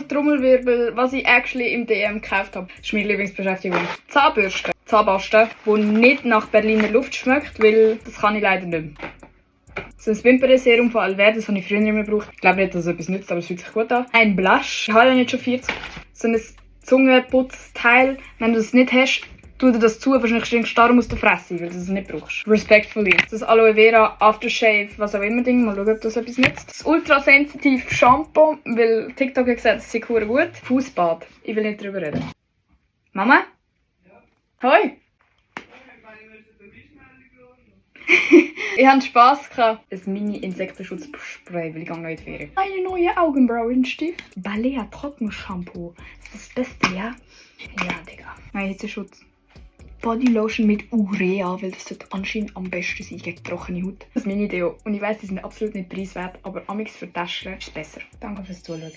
Trommelwirbel, was ich actually im DM gekauft habe. Das ist meine Lieblingsbeschäftigung. Zahnbürste. Zahnpasta, die nicht nach Berliner Luft schmeckt, weil das kann ich leider nicht mehr. So ein Wimpernserum von Alverde, das habe ich früher nicht mehr gebraucht. Ich glaube nicht, dass es etwas nützt, aber es fühlt sich gut an. Ein Blush. Ich habe ja nicht schon 40. So ein Zungenputzteil. Wenn du das nicht hast, tu dir das zu. Wahrscheinlich stinkst du darum aus der Fresse, weil du es nicht brauchst. Respectfully. Das Aloe Vera Aftershave, was auch immer Ding. Mal schauen, ob das etwas nützt. Das ultrasensitiv Shampoo, weil TikTok hat gesagt, es sei gut. Fußbad. Ich will nicht drüber reden. Mama? Ja. Hoi! Ich hatte Spass gehabt. Ein Mini-Insektenschutzspray, weil ich noch in die Ferien. Eine neue Augenbrauenstift. Balea Trockenshampoo. Das ist das Beste, ja? Ja, Digga. Nein, Hitzeschutz. Bodylotion mit Urea, weil das sollte anscheinend am besten sein gegen trockene Haut. Das ist meine Idee. Und ich weiss, die sind absolut nicht preiswert, aber amix für Taschen ist es besser. Danke fürs Zuschauen.